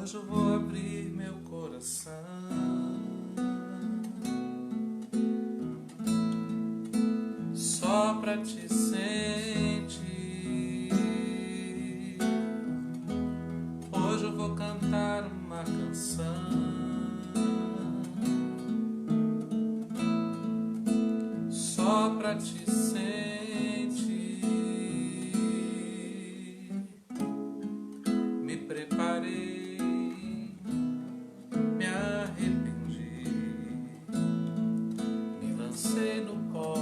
Hoje eu vou abrir meu coração só pra te sentir. Hoje eu vou cantar uma canção só pra te sentir. Me preparei, me arrependi, me lancei no pó,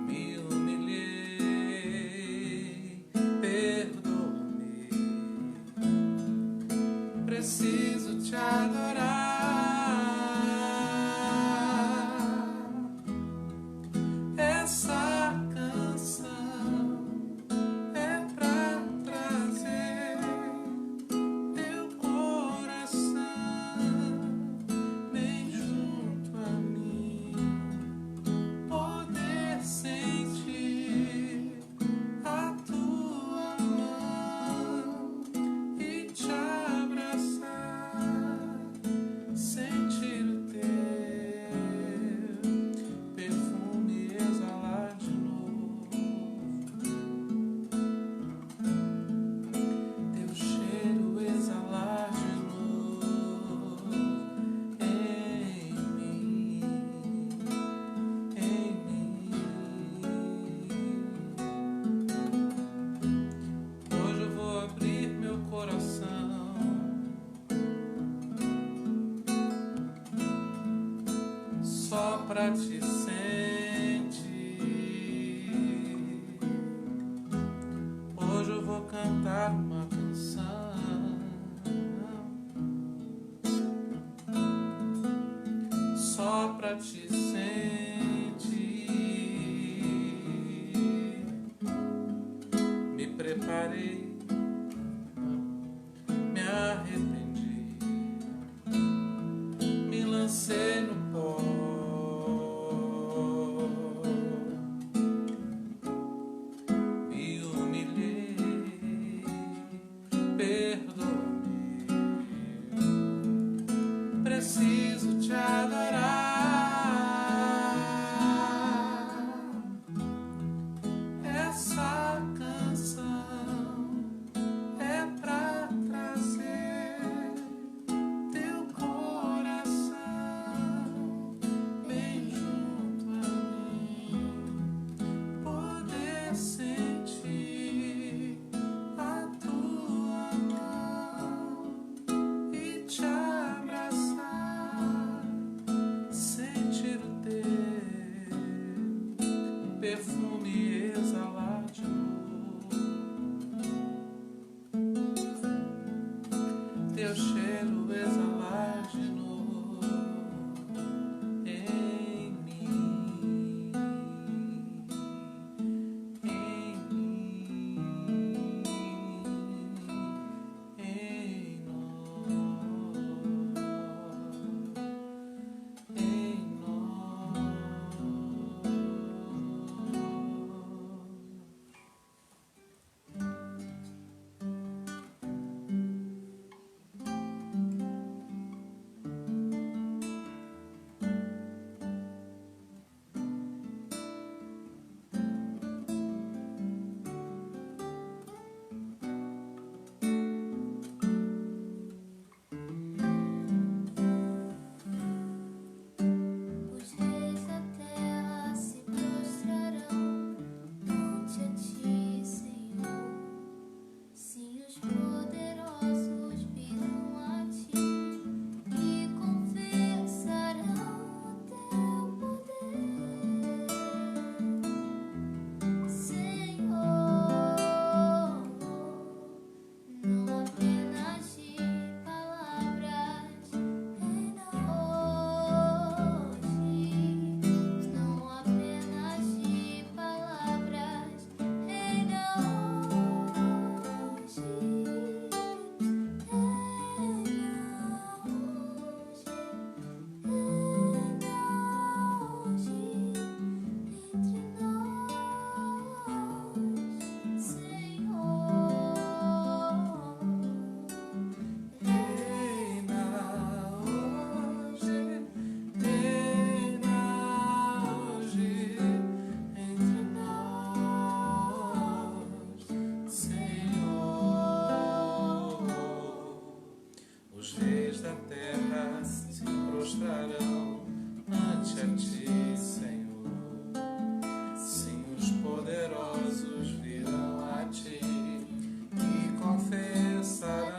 me humilhei, perdoa-me, preciso te adorar. Essa canção é pra trazer teu coração bem junto a mim, poder sentir a tua mão e te abraçar, sentir o teu perfume exalar de novo, teu cheiro exalar de novo em mim, em mim. Hoje eu vou abrir meu coração só pra te sentir. Hoje eu vou cantar uma canção só pra te sentir. Me preparei, me arrependi, me lancei no pó, me humilhei, perdoa-me, preciso te adorar. Essa canção é pra trazer teu coração bem junto a mim, poder sentir a tua mão e te abraçar, sentir o teu perfume exalar de novo, teu cheiro exalar de novo em mim, em mim, em nós, em nós. Os reis da terra se prostrarão ante a ti, Senhor. Sim, os poderosos virão a ti e confessarão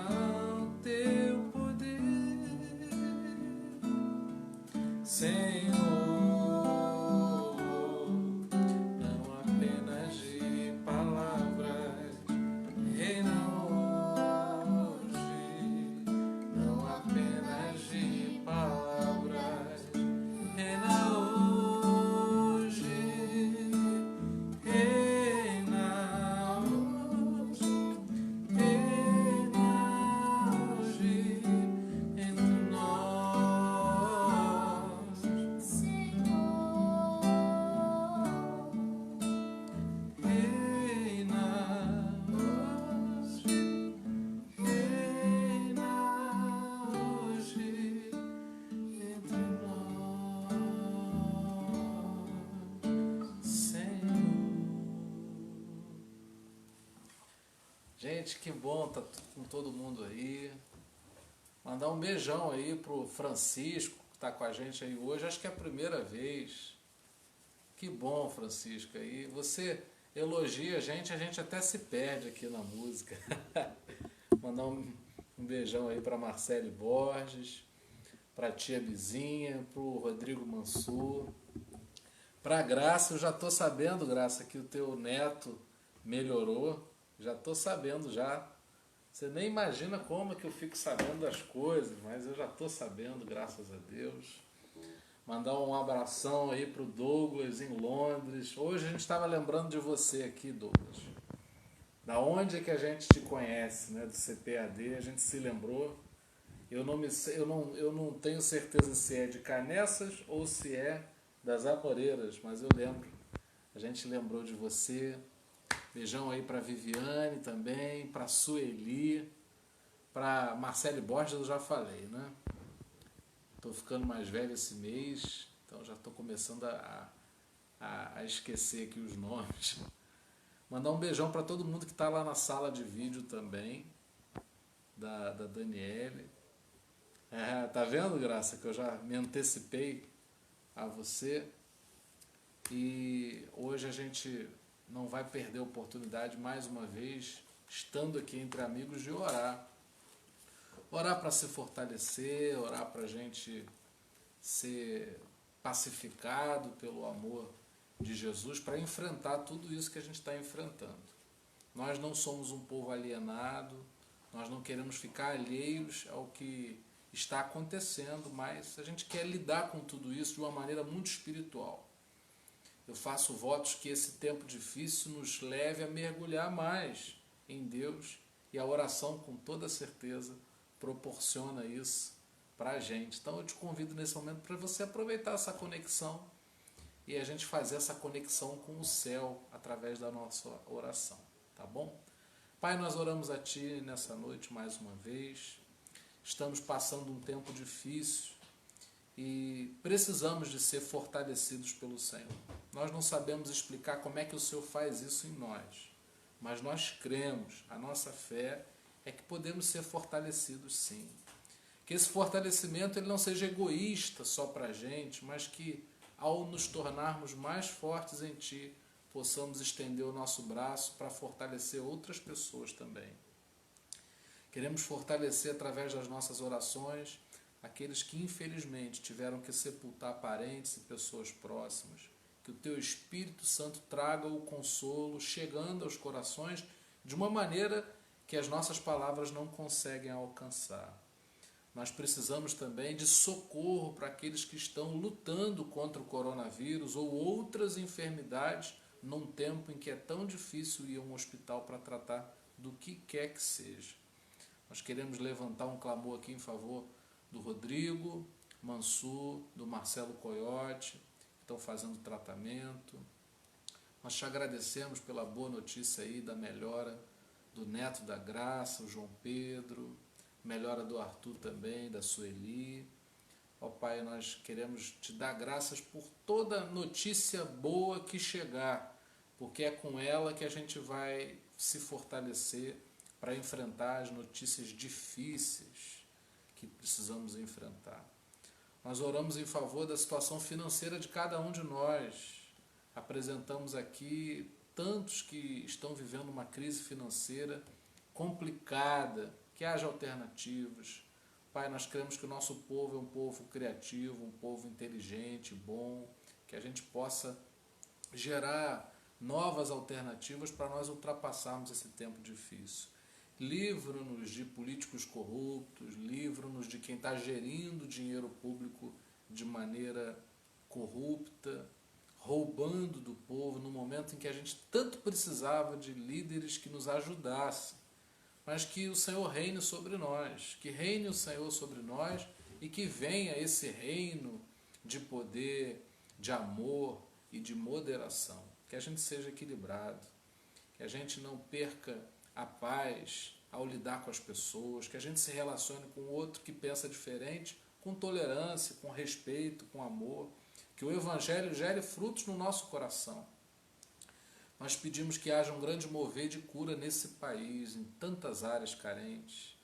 teu poder, Senhor. Não apenas de palavras, reina hoje. Não apenas de palavras, reina hoje. Reina hoje. Reina hoje entre nós, Senhor. reina hoje, reina hoje entre nós, Senhor. Gente, que bom tá com todo mundo aí. Mandar um beijão aí pro Francisco, que tá com a gente aí hoje. Acho que é a primeira vez. Que bom, Francisco. Aí você elogia a gente até se perde aqui na música. Mandar um beijão aí para Marcele Borges, para tia Bizinha, pro Rodrigo Mansur, para Graça. Eu já tô sabendo, Graça, que o teu neto melhorou. Já tô sabendo já. Você nem imagina como que eu fico sabendo das coisas, mas eu já tô sabendo, graças a Deus. Mandar um abração aí pro Douglas em Londres. Hoje a gente estava lembrando de você aqui, Douglas. Da onde é que a gente te conhece, né? Do CPAD, a gente se lembrou. Eu não tenho certeza se é de Canessas ou se é das Amoreiras, mas eu lembro. A gente lembrou de você. Beijão aí para Viviane também, para Sueli, para Marcele Borges eu já falei, né? Tô ficando mais velho esse mês, então já tô começando a esquecer aqui os nomes. Mandar um beijão para todo mundo que tá lá na sala de vídeo também, da Daniele. Tá vendo, Graça, que eu já me antecipei a você. E hoje a gente não vai perder a oportunidade, mais uma vez, estando aqui entre amigos, de orar. Orar para se fortalecer, orar para a gente ser pacificado pelo amor de Jesus, para enfrentar tudo isso que a gente está enfrentando. Nós não somos um povo alienado, nós não queremos ficar alheios ao que está acontecendo, mas a gente quer lidar com tudo isso de uma maneira muito espiritual. Eu faço votos que esse tempo difícil nos leve a mergulhar mais em Deus, e a oração, com toda certeza, proporciona isso para a gente. Então eu te convido nesse momento para você aproveitar essa conexão e a gente fazer essa conexão com o céu através da nossa oração, tá bom? Pai, nós oramos a Ti nessa noite mais uma vez. Estamos passando um tempo difícil e precisamos de ser fortalecidos pelo Senhor. Nós não sabemos explicar como é que o Senhor faz isso em nós, mas nós cremos, a nossa fé é que podemos ser fortalecidos sim. Que esse fortalecimento ele não seja egoísta só para a gente, mas que ao nos tornarmos mais fortes em Ti, possamos estender o nosso braço para fortalecer outras pessoas também. Queremos fortalecer através das nossas orações aqueles que infelizmente tiveram que sepultar parentes e pessoas próximas. Que o Teu Espírito Santo traga o consolo, chegando aos corações de uma maneira que as nossas palavras não conseguem alcançar. Nós precisamos também de socorro para aqueles que estão lutando contra o coronavírus ou outras enfermidades num tempo em que é tão difícil ir a um hospital para tratar do que quer que seja. Nós queremos levantar um clamor aqui em favor do Rodrigo Mansur, do Marcelo Coyote, que estão fazendo tratamento. Nós te agradecemos pela boa notícia aí da melhora do neto da Graça, o João Pedro, melhora do Arthur também, da Sueli. Ó Pai, nós queremos te dar graças por toda notícia boa que chegar, porque é com ela que a gente vai se fortalecer para enfrentar as notícias difíceis que precisamos enfrentar. Nós oramos em favor da situação financeira de cada um de nós. Apresentamos aqui tantos que estão vivendo uma crise financeira complicada, que haja alternativas. Pai, nós cremos que o nosso povo é um povo criativo, um povo inteligente, bom, que a gente possa gerar novas alternativas para nós ultrapassarmos esse tempo difícil. Livra-nos de políticos corruptos, livra-nos de quem está gerindo dinheiro público de maneira corrupta, roubando do povo no momento em que a gente tanto precisava de líderes que nos ajudassem. Mas que o Senhor reine sobre nós, que reine o Senhor sobre nós e que venha esse reino de poder, de amor e de moderação. Que a gente seja equilibrado, que a gente não perca a paz ao lidar com as pessoas, que a gente se relacione com outro que pensa diferente, com tolerância, com respeito, com amor, que o Evangelho gere frutos no nosso coração. Nós pedimos que haja um grande mover de cura nesse país, em tantas áreas carentes.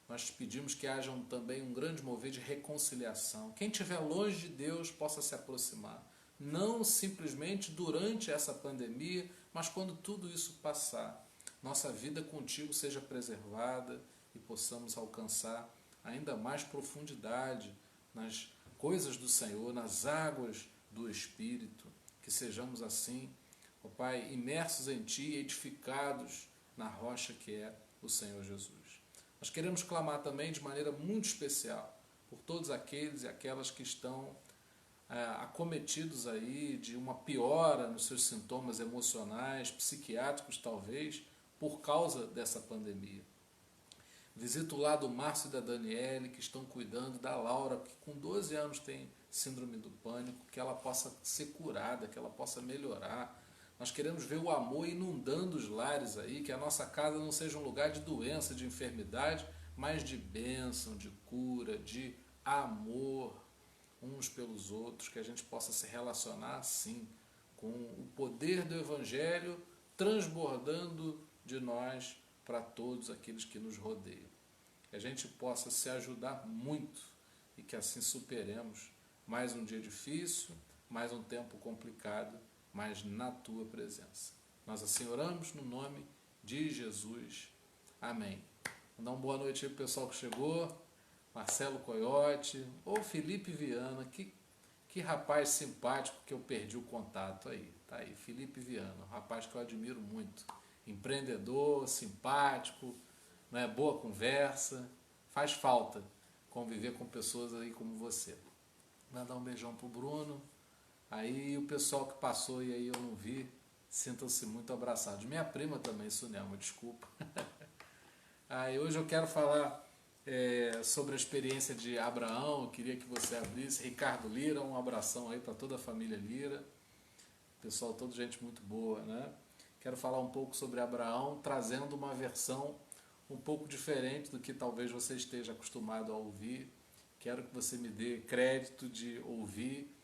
Nós pedimos que haja também um grande mover de reconciliação. Quem estiver longe de Deus possa se aproximar. Não simplesmente durante essa pandemia, mas quando tudo isso passar. Nossa vida contigo seja preservada e possamos alcançar ainda mais profundidade nas coisas do Senhor, nas águas do Espírito, que sejamos assim, ó Pai, imersos em Ti, edificados na rocha que é o Senhor Jesus. Nós queremos clamar também de maneira muito especial por todos aqueles e aquelas que estão acometidos aí de uma piora nos seus sintomas emocionais, psiquiátricos talvez, por causa dessa pandemia. Visito lá do Márcio e da Daniele, que estão cuidando da Laura, que com 12 anos tem síndrome do pânico, que ela possa ser curada, que ela possa melhorar. Nós queremos ver o amor inundando os lares aí, que a nossa casa não seja um lugar de doença, de enfermidade, mas de bênção, de cura, de amor uns pelos outros, que a gente possa se relacionar assim, com o poder do Evangelho transbordando de nós para todos aqueles que nos rodeiam. Que a gente possa se ajudar muito e que assim superemos mais um dia difícil, mais um tempo complicado, mas na Tua presença. Nós assim oramos no nome de Jesus. Amém. Vou dar uma boa noite aí para o pessoal que chegou. Marcelo Coyote, ou Felipe Viana, que rapaz simpático que eu perdi o contato aí. Tá aí, Felipe Viana, um rapaz que eu admiro muito. Empreendedor, simpático, né, boa conversa. Faz falta conviver com pessoas aí como você. Mandar um beijão pro Bruno. Aí o pessoal que passou e aí eu não vi, sintam-se muito abraçados. Minha prima também, Sunelma, desculpa. Aí hoje eu quero falar sobre a experiência de Abraão. Eu queria que você abrisse. Ricardo Lira, um abração aí para toda a família Lira. Pessoal, toda gente muito boa, né? Quero falar um pouco sobre Abraão, trazendo uma versão um pouco diferente do que talvez você esteja acostumado a ouvir. Quero que você me dê crédito de ouvir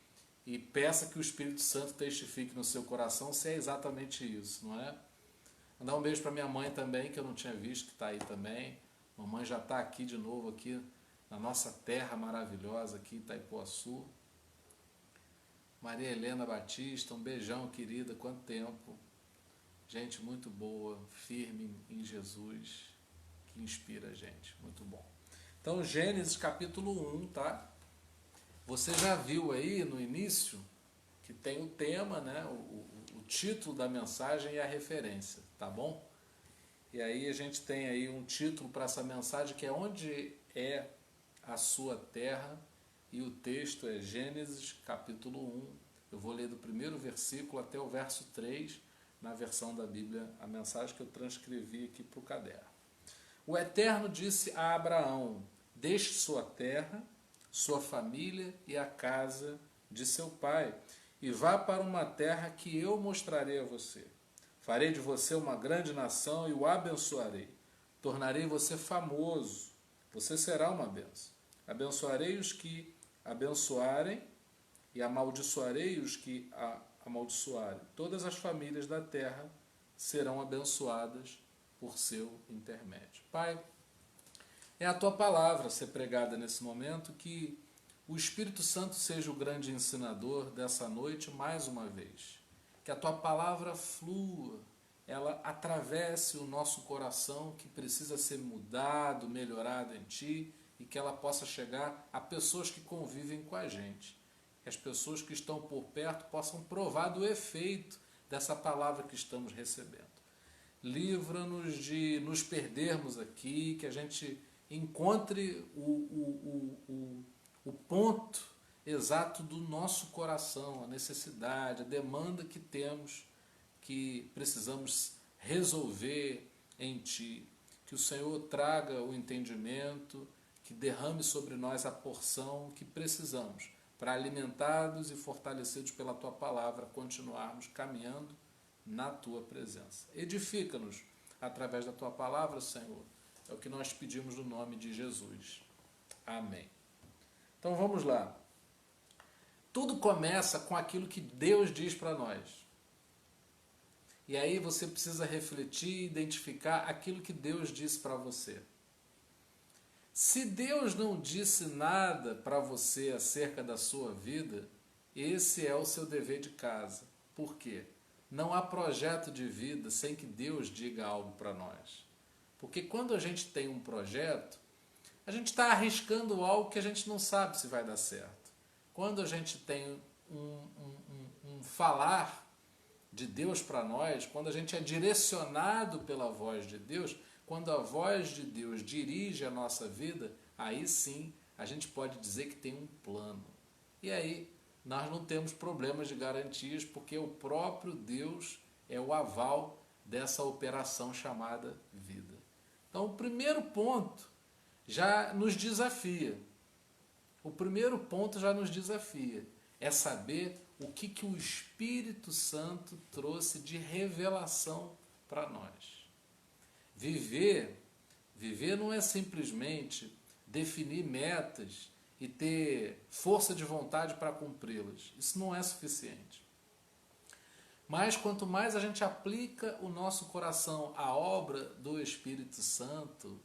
e peça que o Espírito Santo testifique no seu coração se é exatamente isso, não é? Mandar um beijo para minha mãe também, que eu não tinha visto, que está aí também. Mamãe já está aqui de novo, aqui na nossa terra maravilhosa, aqui em Itaipuaçu. Maria Helena Batista, um beijão, querida, quanto tempo. Gente muito boa, firme em Jesus, que inspira a gente, muito bom. Então, Gênesis capítulo 1, tá? Você já viu aí no início que tem o tema, né? O título da mensagem e a referência, tá bom? E aí a gente tem aí um título para essa mensagem que é Onde é a Sua Terra? E o texto é Gênesis capítulo 1. Eu vou ler do primeiro versículo até o verso 3, na versão da Bíblia, a mensagem que eu transcrevi aqui para o caderno. O Eterno disse a Abraão: deixe sua terra, sua família e a casa de seu pai, e vá para uma terra que eu mostrarei a você. Farei de você uma grande nação e o abençoarei. Tornarei você famoso. Você será uma bênção. Abençoarei os que abençoarem e amaldiçoarei os que amaldiçoarem. Todas as famílias da terra serão abençoadas por seu intermédio. Pai, é a tua palavra ser pregada nesse momento, que o Espírito Santo seja o grande ensinador dessa noite mais uma vez. Que a tua palavra flua, ela atravesse o nosso coração que precisa ser mudado, melhorado em ti, e que ela possa chegar a pessoas que convivem com a gente. Que as pessoas que estão por perto possam provar do efeito dessa palavra que estamos recebendo. Livra-nos de nos perdermos aqui, que a gente encontre o ponto exato do nosso coração, a necessidade, a demanda que temos, que precisamos resolver em Ti. Que o Senhor traga o entendimento, que derrame sobre nós a porção que precisamos para, alimentados e fortalecidos pela Tua palavra, continuarmos caminhando na Tua presença. Edifica-nos através da Tua palavra, Senhor. É o que nós pedimos no nome de Jesus. Amém. Então vamos lá. Tudo começa com aquilo que Deus diz para nós. E aí você precisa refletir e identificar aquilo que Deus disse para você. Se Deus não disse nada para você acerca da sua vida, esse é o seu dever de casa. Por quê? Não há projeto de vida sem que Deus diga algo para nós. Porque quando a gente tem um projeto, a gente está arriscando algo que a gente não sabe se vai dar certo. Quando a gente tem um falar de Deus para nós, quando a gente é direcionado pela voz de Deus, quando a voz de Deus dirige a nossa vida, aí sim a gente pode dizer que tem um plano. E aí nós não temos problemas de garantias, porque o próprio Deus é o aval dessa operação chamada vida. Então o primeiro ponto já nos desafia. O primeiro ponto já nos desafia. É saber o que o Espírito Santo trouxe de revelação para nós. Viver não é simplesmente definir metas e ter força de vontade para cumpri-las. Isso não é suficiente. Mas quanto mais a gente aplica o nosso coração à obra do Espírito Santo,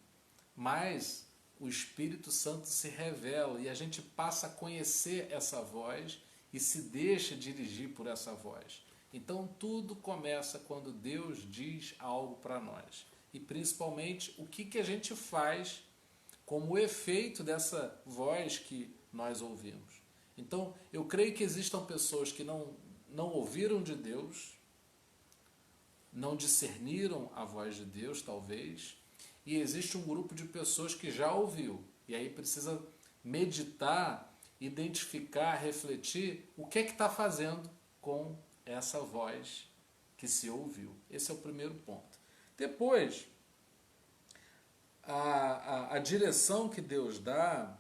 mais o Espírito Santo se revela e a gente passa a conhecer essa voz e se deixa dirigir por essa voz. Então tudo começa quando Deus diz algo para nós. E principalmente o que a gente faz como efeito dessa voz que nós ouvimos. Então eu creio que existam pessoas que não ouviram de Deus, não discerniram a voz de Deus, talvez, e existe um grupo de pessoas que já ouviu, e aí precisa meditar, identificar, refletir o que está fazendo com essa voz que se ouviu. Esse é o primeiro ponto. Depois, a direção que Deus dá,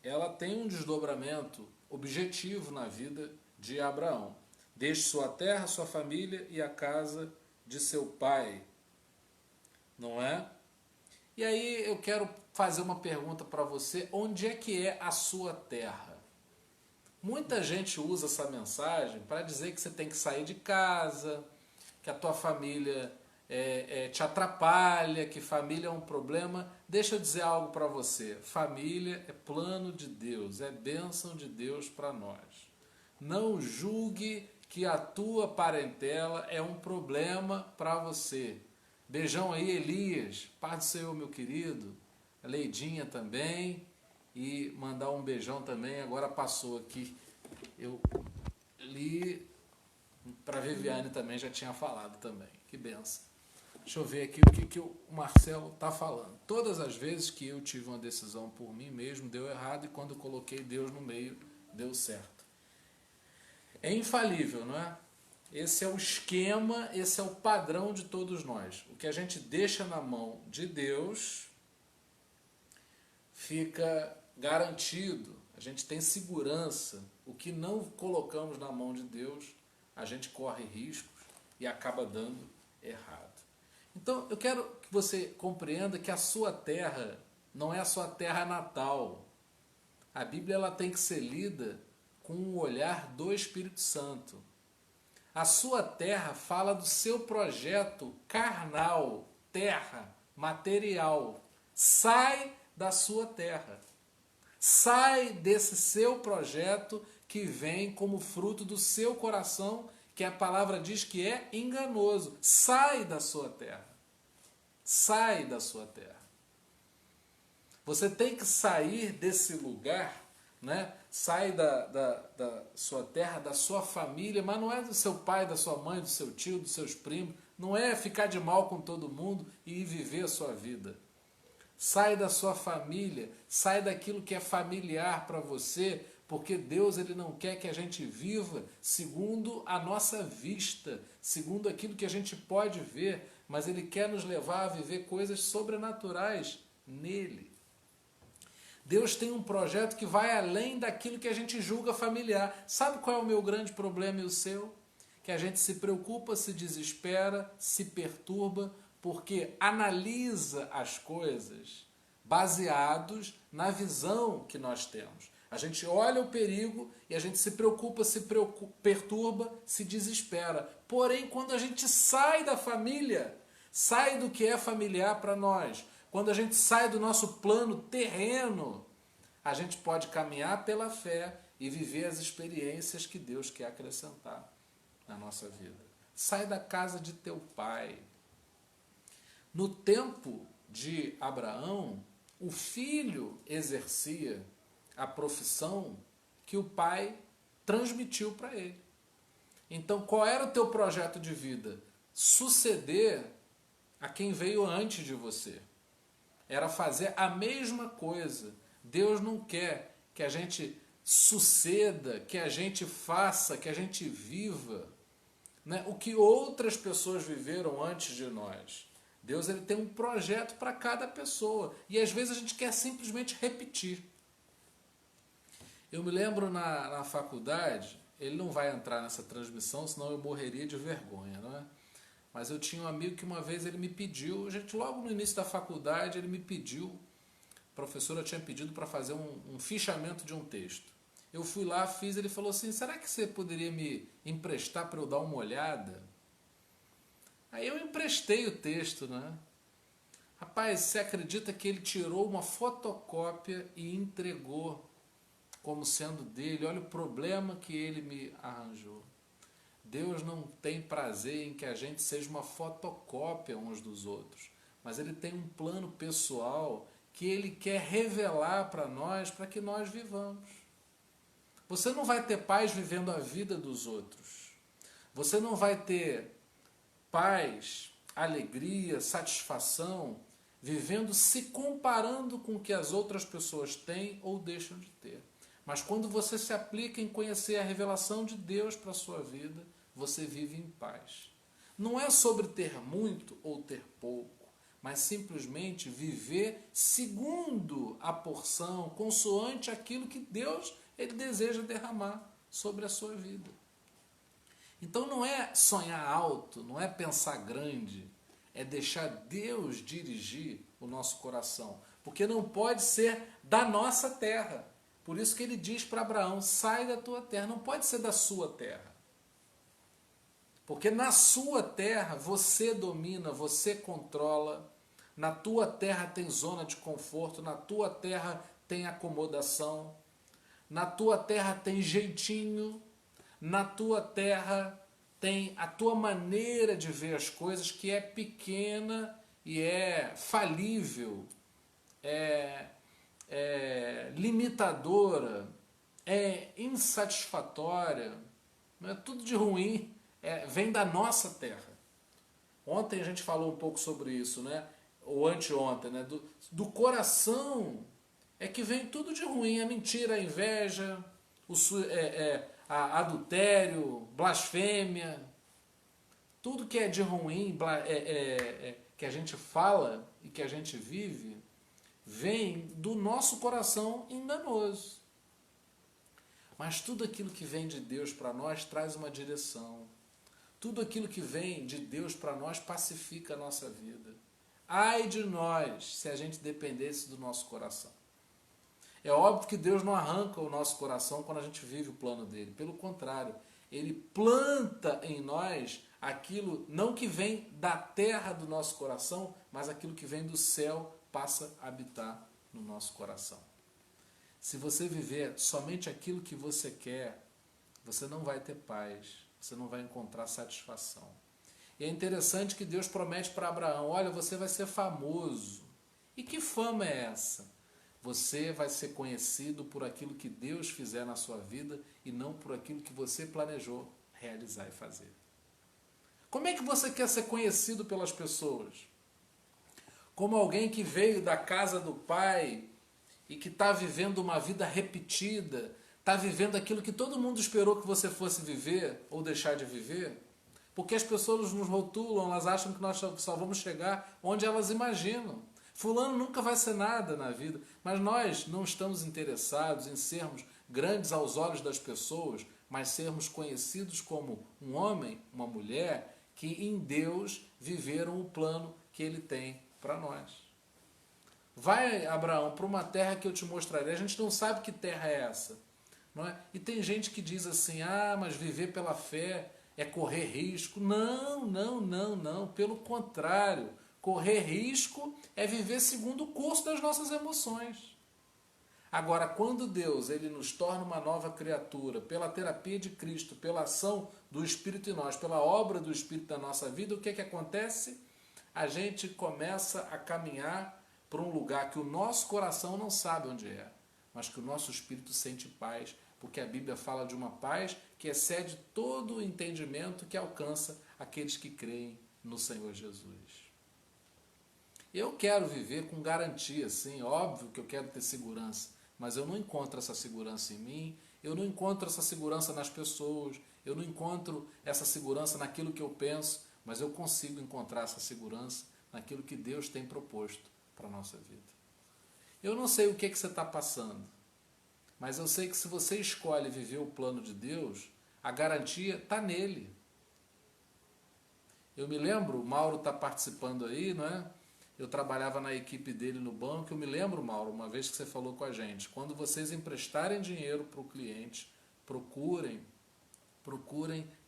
ela tem um desdobramento objetivo na vida de Abraão. Deixe sua terra, sua família e a casa de seu pai. Não é? E aí eu quero fazer uma pergunta para você. Onde é que é a sua terra? Muita gente usa essa mensagem para dizer que você tem que sair de casa, que a tua família te atrapalha, que família é um problema. Deixa eu dizer algo para você. Família é plano de Deus, é bênção de Deus para nós. Não julgue que a tua parentela é um problema para você. Beijão aí, Elias, paz do Senhor, meu querido, a Leidinha também, e mandar um beijão também, agora passou aqui, eu li, para Viviane também já tinha falado também, que benção. Deixa eu ver aqui o que o Marcelo está falando. Todas as vezes que eu tive uma decisão por mim mesmo, deu errado, e quando eu coloquei Deus no meio, deu certo. É infalível, não é? Esse é o esquema, esse é o padrão de todos nós. O que a gente deixa na mão de Deus fica garantido, a gente tem segurança. O que não colocamos na mão de Deus, a gente corre riscos e acaba dando errado. Então, eu quero que você compreenda que a sua terra não é a sua terra natal. A Bíblia ela tem que ser lida com o olhar do Espírito Santo. A sua terra fala do seu projeto carnal, terra, material. Sai da sua terra. Sai desse seu projeto que vem como fruto do seu coração, que a palavra diz que é enganoso. Sai da sua terra. Sai da sua terra. Você tem que sair desse lugar, né? Sai da sua terra, da sua família, mas não é do seu pai, da sua mãe, do seu tio, dos seus primos. Não é ficar de mal com todo mundo e ir viver a sua vida. Sai da sua família, sai daquilo que é familiar para você, porque Deus ele não quer que a gente viva segundo a nossa vista, segundo aquilo que a gente pode ver, mas Ele quer nos levar a viver coisas sobrenaturais nele. Deus tem um projeto que vai além daquilo que a gente julga familiar. Sabe qual é o meu grande problema e o seu? Que a gente se preocupa, se desespera, se perturba, porque analisa as coisas baseados na visão que nós temos. A gente olha o perigo e a gente se preocupa, perturba, se desespera. Porém, quando a gente sai da família, sai do que é familiar para nós, quando a gente sai do nosso plano terreno, a gente pode caminhar pela fé e viver as experiências que Deus quer acrescentar na nossa vida. Sai da casa de teu pai. No tempo de Abraão, o filho exercia a profissão que o pai transmitiu para ele. Então, qual era o teu projeto de vida? Suceder a quem veio antes de você. Era fazer a mesma coisa. Deus não quer que a gente suceda, que a gente faça, que a gente viva, né, o que outras pessoas viveram antes de nós. Deus ele tem um projeto para cada pessoa. E às vezes a gente quer simplesmente repetir. Eu me lembro na faculdade, ele não vai entrar nessa transmissão, senão eu morreria de vergonha, não é? Mas eu tinha um amigo que uma vez ele me pediu, gente, logo no início da faculdade, ele me pediu, a professora tinha pedido para fazer um fichamento de um texto. Eu fui lá, fiz, ele falou assim, será que você poderia me emprestar para eu dar uma olhada? Aí eu emprestei o texto, né? Rapaz, você acredita que ele tirou uma fotocópia e entregou como sendo dele? Olha o problema que ele me arranjou. Deus não tem prazer em que a gente seja uma fotocópia uns dos outros, mas Ele tem um plano pessoal que Ele quer revelar para nós, para que nós vivamos. Você não vai ter paz vivendo a vida dos outros. Você não vai ter paz, alegria, satisfação, vivendo se comparando com o que as outras pessoas têm ou deixam de ter. Mas quando você se aplica em conhecer a revelação de Deus para a sua vida, você vive em paz. Não é sobre ter muito ou ter pouco, mas simplesmente viver segundo a porção, consoante aquilo que Deus ele deseja derramar sobre a sua vida. Então não é sonhar alto, não é pensar grande, é deixar Deus dirigir o nosso coração, porque não pode ser da nossa terra. Por isso que ele diz para Abraão, sai da tua terra, não pode ser da sua terra. Porque na sua terra você domina, você controla, na tua terra tem zona de conforto, na tua terra tem acomodação, na tua terra tem jeitinho, na tua terra tem a tua maneira de ver as coisas que é pequena e é falível, é limitadora, é insatisfatória, não é tudo de ruim, vem da nossa terra. Ontem a gente falou um pouco sobre isso, né? Ou anteontem, né? Do coração é que vem tudo de ruim, a mentira, a inveja, a adultério, blasfêmia, tudo que é de ruim, que a gente fala e que a gente vive, vem do nosso coração enganoso. Mas tudo aquilo que vem de Deus para nós traz uma direção. Tudo aquilo que vem de Deus para nós pacifica a nossa vida. Ai de nós se a gente dependesse do nosso coração. É óbvio que Deus não arranca o nosso coração quando a gente vive o plano dele. Pelo contrário, ele planta em nós aquilo, não que vem da terra do nosso coração, mas aquilo que vem do céu passa a habitar no nosso coração. Se você viver somente aquilo que você quer, você não vai ter paz, você não vai encontrar satisfação. E é interessante que Deus promete para Abraão, olha, você vai ser famoso. E que fama é essa? Você vai ser conhecido por aquilo que Deus fizer na sua vida e não por aquilo que você planejou realizar e fazer. Como é que você quer ser conhecido pelas pessoas? Como alguém que veio da casa do Pai e que está vivendo uma vida repetida, está vivendo aquilo que todo mundo esperou que você fosse viver ou deixar de viver? Porque as pessoas nos rotulam, elas acham que nós só vamos chegar onde elas imaginam. Fulano nunca vai ser nada na vida, mas nós não estamos interessados em sermos grandes aos olhos das pessoas, mas sermos conhecidos como um homem, uma mulher, que em Deus viveram o plano que Ele tem para nós. Vai, Abraão, para uma terra que eu te mostrarei. A gente não sabe que terra é essa. Não é? E tem gente que diz assim, mas viver pela fé é correr risco. Não, não, não, não. Pelo contrário, correr risco é viver segundo o curso das nossas emoções. Agora, quando Deus ele nos torna uma nova criatura, pela terapia de Cristo, pela ação do Espírito em nós, pela obra do Espírito na nossa vida, o que acontece? A gente começa a caminhar para um lugar que o nosso coração não sabe onde é, mas que o nosso espírito sente paz, porque a Bíblia fala de uma paz que excede todo o entendimento que alcança aqueles que creem no Senhor Jesus. Eu quero viver com garantia, sim, óbvio que eu quero ter segurança, mas eu não encontro essa segurança em mim, eu não encontro essa segurança nas pessoas, eu não encontro essa segurança naquilo que eu penso, mas eu consigo encontrar essa segurança naquilo que Deus tem proposto para a nossa vida. Eu não sei o que você está passando, mas eu sei que se você escolhe viver o plano de Deus, a garantia está nele. Eu me lembro, o Mauro está participando aí, não é? Eu trabalhava na equipe dele no banco, eu me lembro, Mauro, uma vez que você falou com a gente, quando vocês emprestarem dinheiro para o cliente, procurem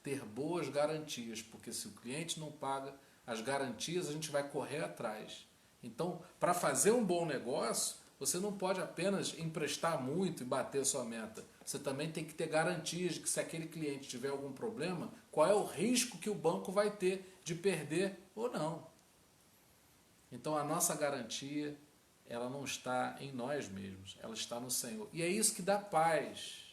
ter boas garantias, porque se o cliente não paga as garantias, a gente vai correr atrás. Então, para fazer um bom negócio, você não pode apenas emprestar muito e bater a sua meta. Você também tem que ter garantias de que se aquele cliente tiver algum problema, qual é o risco que o banco vai ter de perder ou não. Então a nossa garantia, ela não está em nós mesmos, ela está no Senhor. E é isso que dá paz.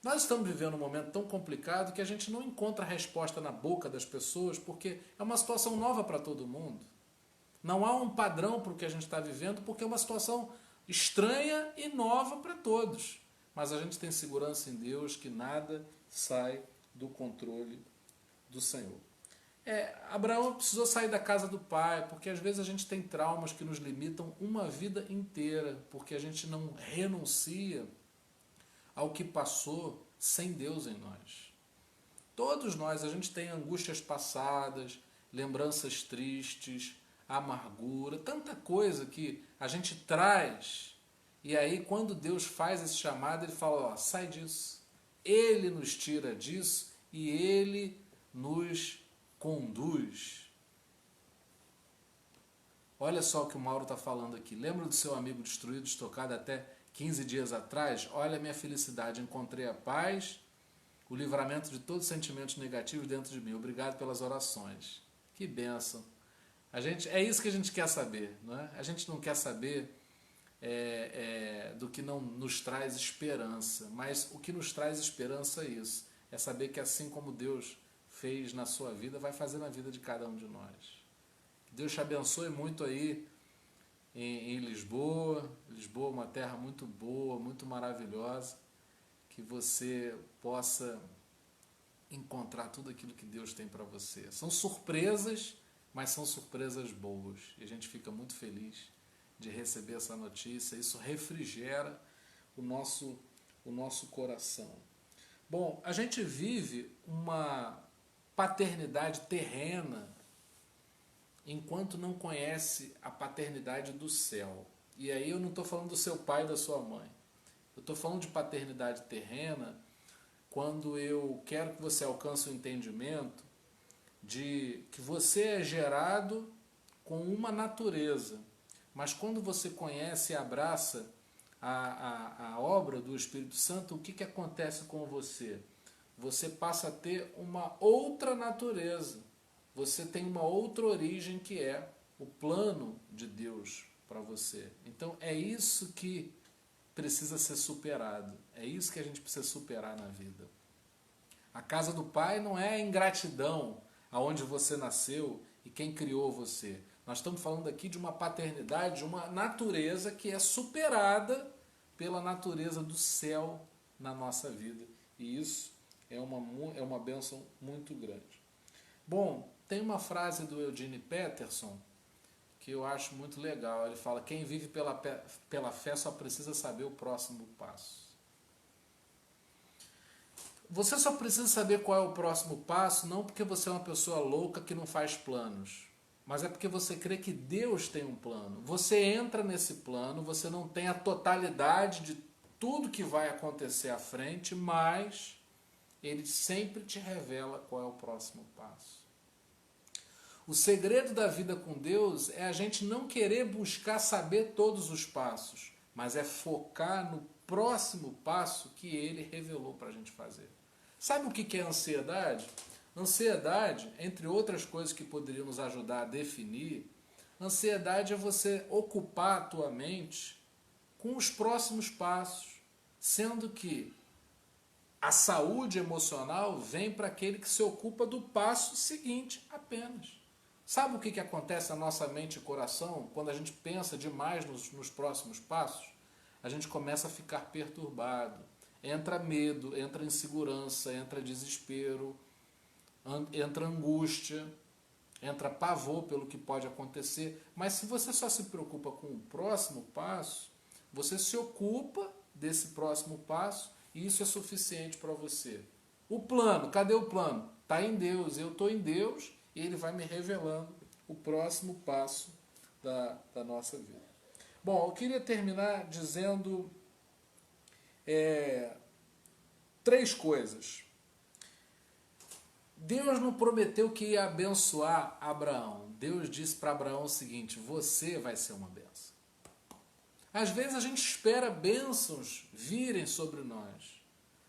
Nós estamos vivendo um momento tão complicado que a gente não encontra resposta na boca das pessoas, porque é uma situação nova para todo mundo. Não há um padrão para o que a gente está vivendo, porque é uma situação estranha e nova para todos. Mas a gente tem segurança em Deus que nada sai do controle do Senhor. Abraão precisou sair da casa do pai, porque às vezes a gente tem traumas que nos limitam uma vida inteira, porque a gente não renuncia ao que passou sem Deus em nós. Todos nós, a gente tem angústias passadas, lembranças tristes, amargura, tanta coisa que a gente traz. E aí, quando Deus faz esse chamado, Ele fala, sai disso. Ele nos tira disso e Ele nos conduz. Olha só o que o Mauro está falando aqui. Lembra do seu amigo destruído, estocado até 15 dias atrás? Olha a minha felicidade, encontrei a paz, o livramento de todos os sentimentos negativos dentro de mim. Obrigado pelas orações. Que bênção. É isso que a gente quer saber, não é? A gente não quer saber do que não nos traz esperança, mas o que nos traz esperança é isso, é saber que assim como Deus fez na sua vida, vai fazer na vida de cada um de nós. Deus te abençoe muito aí em Lisboa. Lisboa é uma terra muito boa, muito maravilhosa, que você possa encontrar tudo aquilo que Deus tem para você. São surpresas, mas são surpresas boas. E a gente fica muito feliz de receber essa notícia. Isso refrigera o nosso coração. Bom, a gente vive uma paternidade terrena enquanto não conhece a paternidade do céu. E aí eu não estou falando do seu pai e da sua mãe. Eu estou falando de paternidade terrena quando eu quero que você alcance o entendimento de que você é gerado com uma natureza. Mas quando você conhece e abraça a obra do Espírito Santo, o que acontece com você? Você passa a ter uma outra natureza. Você tem uma outra origem, que é o plano de Deus para você. Então é isso que precisa ser superado. É isso que a gente precisa superar na vida. A casa do Pai não é a ingratidão aonde você nasceu e quem criou você. Nós estamos falando aqui de uma paternidade, de uma natureza que é superada pela natureza do céu na nossa vida. E isso é uma bênção muito grande. Bom, tem uma frase do Eugene Peterson que eu acho muito legal. Ele fala: quem vive pela fé só precisa saber o próximo passo. Você só precisa saber qual é o próximo passo, não porque você é uma pessoa louca que não faz planos, mas é porque você crê que Deus tem um plano. Você entra nesse plano, você não tem a totalidade de tudo que vai acontecer à frente, mas Ele sempre te revela qual é o próximo passo. O segredo da vida com Deus é a gente não querer buscar saber todos os passos, mas é focar no próximo passo que Ele revelou para a gente fazer. Sabe o que é ansiedade? Ansiedade, entre outras coisas que poderiam nos ajudar a definir, ansiedade é você ocupar a tua mente com os próximos passos, sendo que a saúde emocional vem para aquele que se ocupa do passo seguinte apenas. Sabe o que acontece na nossa mente e coração quando a gente pensa demais nos próximos passos? A gente começa a ficar perturbado. Entra medo, entra insegurança, entra desespero, entra angústia, entra pavor pelo que pode acontecer. Mas se você só se preocupa com o próximo passo, você se ocupa desse próximo passo e isso é suficiente para você. O plano, cadê o plano? Está em Deus, eu estou em Deus e Ele vai me revelando o próximo passo da nossa vida. Bom, eu queria terminar dizendo 3 coisas. Deus não prometeu que ia abençoar Abraão. Deus disse para Abraão o seguinte: você vai ser uma bênção. Às vezes a gente espera bênçãos virem sobre nós,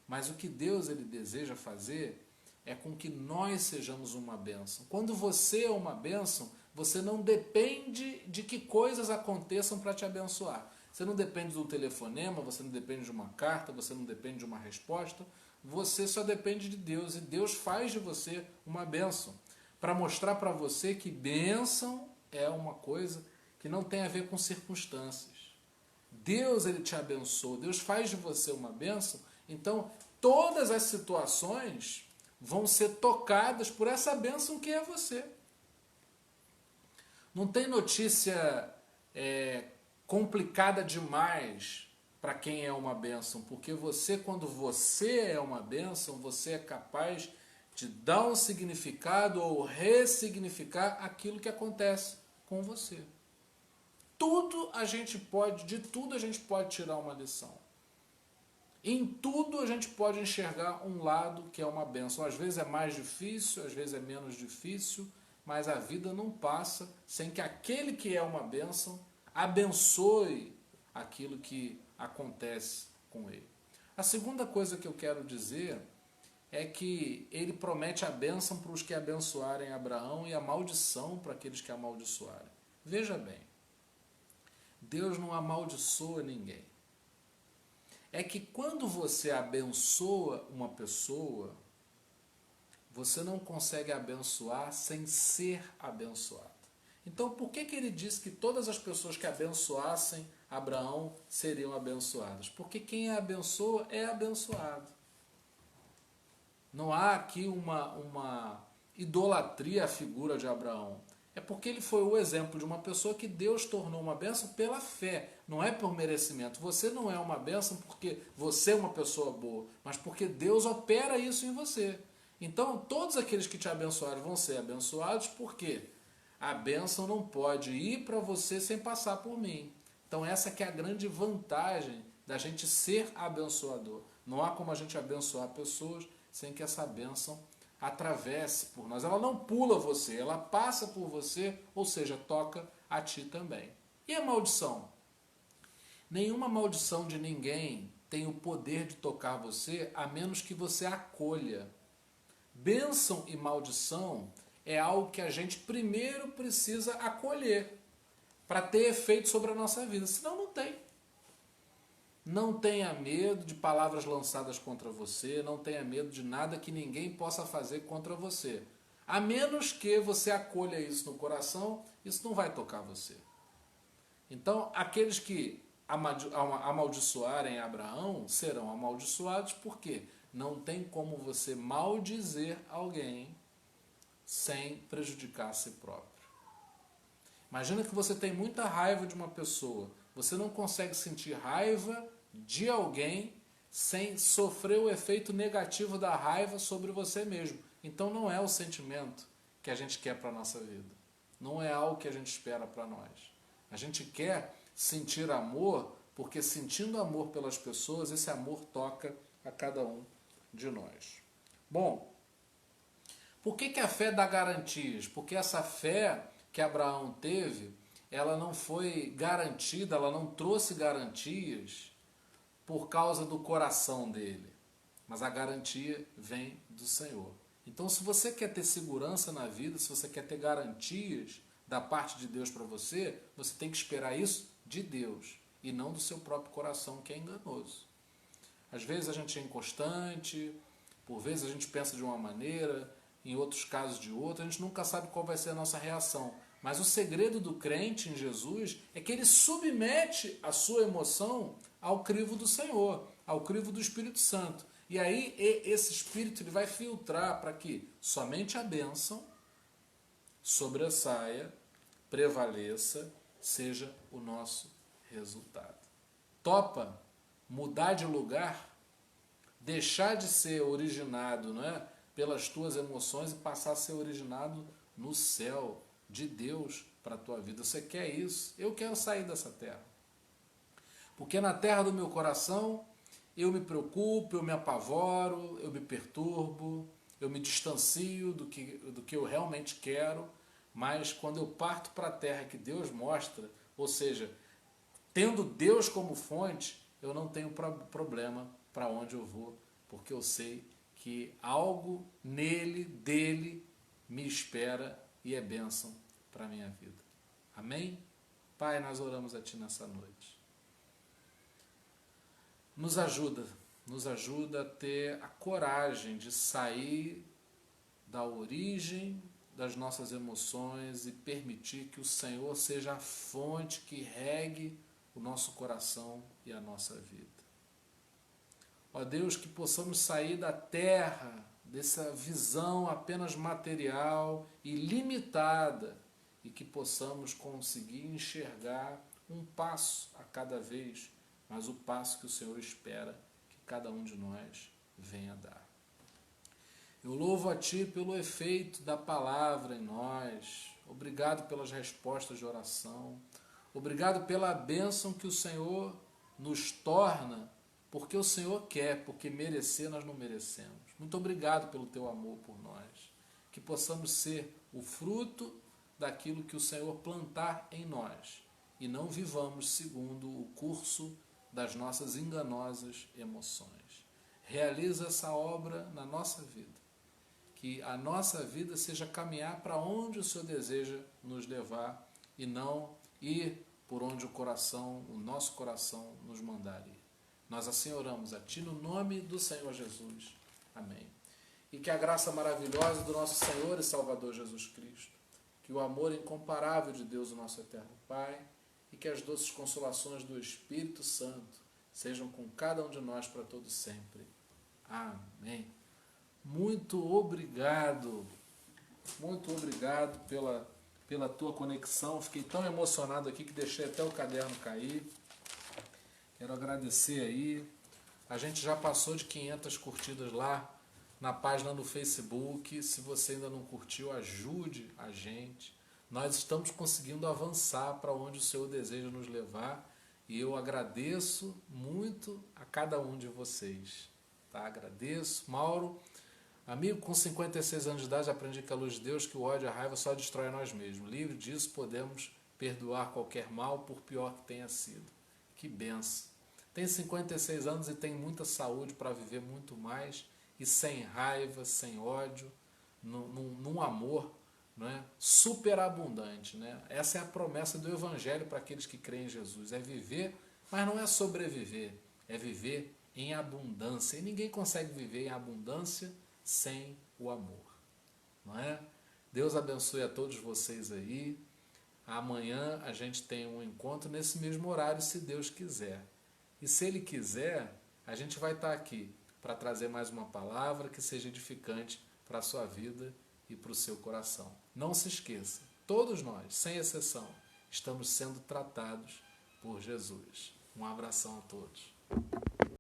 mas o que Deus ele deseja fazer é com que nós sejamos uma bênção. Quando você é uma bênção, você não depende de que coisas aconteçam para te abençoar. Você não depende do telefonema, você não depende de uma carta, você não depende de uma resposta. Você só depende de Deus e Deus faz de você uma bênção. Para mostrar para você que bênção é uma coisa que não tem a ver com circunstâncias. Deus ele te abençoa, Deus faz de você uma bênção. Então todas as situações vão ser tocadas por essa bênção que é você. Não tem notícia complicada demais para quem é uma bênção, porque você, quando você é uma bênção, você é capaz de dar um significado ou ressignificar aquilo que acontece com você. De tudo a gente pode tirar uma lição. Em tudo a gente pode enxergar um lado que é uma bênção. Às vezes é mais difícil, às vezes é menos difícil, mas a vida não passa sem que aquele que é uma bênção abençoe aquilo que acontece com ele. A segunda coisa que eu quero dizer é que ele promete a bênção para os que abençoarem Abraão e a maldição para aqueles que amaldiçoarem. Veja bem, Deus não amaldiçoa ninguém. É que quando você abençoa uma pessoa, você não consegue abençoar sem ser abençoado. Então, por que ele disse que todas as pessoas que abençoassem Abraão seriam abençoadas? Porque quem abençoa é abençoado. Não há aqui uma idolatria à figura de Abraão. É porque ele foi o exemplo de uma pessoa que Deus tornou uma bênção pela fé, não é por merecimento. Você não é uma bênção porque você é uma pessoa boa, mas porque Deus opera isso em você. Então, todos aqueles que te abençoarem vão ser abençoados, porque a bênção não pode ir para você sem passar por mim. Então, essa que é a grande vantagem da gente ser abençoador. Não há como a gente abençoar pessoas sem que essa bênção atravesse por nós. Ela não pula você, ela passa por você, ou seja, toca a ti também. E a maldição? Nenhuma maldição de ninguém tem o poder de tocar você, a menos que você acolha. Bênção e maldição é algo que a gente primeiro precisa acolher para ter efeito sobre a nossa vida, senão não tem. Não tenha medo de palavras lançadas contra você, não tenha medo de nada que ninguém possa fazer contra você. A menos que você acolha isso no coração, isso não vai tocar você. Então, aqueles que amaldiçoarem Abraão serão amaldiçoados, porque não tem como você maldizer alguém sem prejudicar a si próprio. Imagina que você tem muita raiva de uma pessoa, você não consegue sentir raiva de alguém sem sofrer o efeito negativo da raiva sobre você mesmo. Então não é o sentimento que a gente quer para a nossa vida. Não é algo que a gente espera para nós. A gente quer sentir amor, porque sentindo amor pelas pessoas, esse amor toca a cada um de nós. Bom, por que a fé dá garantias? Porque essa fé que Abraão teve, ela não foi garantida, ela não trouxe garantias por causa do coração dele, mas a garantia vem do Senhor. Então, se você quer ter segurança na vida, se você quer ter garantias da parte de Deus para você, você tem que esperar isso de Deus e não do seu próprio coração, que é enganoso. Às vezes a gente é inconstante, por vezes a gente pensa de uma maneira, em outros casos de outra, a gente nunca sabe qual vai ser a nossa reação. Mas o segredo do crente em Jesus é que ele submete a sua emoção ao crivo do Senhor, ao crivo do Espírito Santo. E aí esse Espírito ele vai filtrar para que somente a bênção sobressaia, prevaleça, seja o nosso resultado. Topa mudar de lugar, deixar de ser originado, não é, pelas tuas emoções e passar a ser originado no céu de Deus para a tua vida. Você quer isso? Eu quero sair dessa terra. Porque na terra do meu coração eu me preocupo, eu me apavoro, eu me perturbo, eu me distancio do que eu realmente quero, mas quando eu parto para a terra que Deus mostra, ou seja, tendo Deus como fonte, eu não tenho problema para onde eu vou, porque eu sei que algo nele, dele, me espera e é bênção para a minha vida. Amém? Pai, nós oramos a Ti nessa noite. Nos ajuda a ter a coragem de sair da origem das nossas emoções e permitir que o Senhor seja a fonte que regue o nosso coração e a nossa vida. Ó Deus, que possamos sair da terra, dessa visão apenas material e limitada, e que possamos conseguir enxergar um passo a cada vez, mas o passo que o Senhor espera que cada um de nós venha dar. Eu louvo a Ti pelo efeito da palavra em nós. Obrigado pelas respostas de oração. Obrigado pela bênção que o Senhor nos torna, porque o Senhor quer, porque merecer nós não merecemos. Muito obrigado pelo Teu amor por nós. Que possamos ser o fruto daquilo que o Senhor plantar em nós e não vivamos segundo o curso das nossas enganosas emoções. Realiza essa obra na nossa vida. Que a nossa vida seja caminhar para onde o Senhor deseja nos levar e não ir por onde o nosso coração nos mandar ir. Nós assim oramos a Ti no nome do Senhor Jesus. Amém. E que a graça maravilhosa do nosso Senhor e Salvador Jesus Cristo, que o amor incomparável de Deus, o nosso eterno Pai, e que as doces consolações do Espírito Santo sejam com cada um de nós para todo sempre. Amém. Muito obrigado pela tua conexão. Fiquei tão emocionado aqui que deixei até o caderno cair. Quero agradecer aí. A gente já passou de 500 curtidas lá na página no Facebook. Se você ainda não curtiu, ajude a gente. Nós estamos conseguindo avançar para onde o Senhor deseja nos levar. E eu agradeço muito a cada um de vocês. Tá? Agradeço. Mauro, amigo com 56 anos de idade, aprendi que a luz de Deus, que o ódio e a raiva só destrói a nós mesmos. Livre disso, podemos perdoar qualquer mal, por pior que tenha sido. Que benção. Tem 56 anos e tem muita saúde para viver muito mais, e sem raiva, sem ódio, num amor, não é? Superabundante. Né? Essa é a promessa do Evangelho para aqueles que creem em Jesus. É viver, mas não é sobreviver, é viver em abundância. E ninguém consegue viver em abundância sem o amor. Não é? Deus abençoe a todos vocês aí. Amanhã a gente tem um encontro nesse mesmo horário, se Deus quiser. E se Ele quiser, a gente vai estar aqui para trazer mais uma palavra que seja edificante para a sua vida e para o seu coração. Não se esqueça, todos nós, sem exceção, estamos sendo tratados por Jesus. Um abração a todos.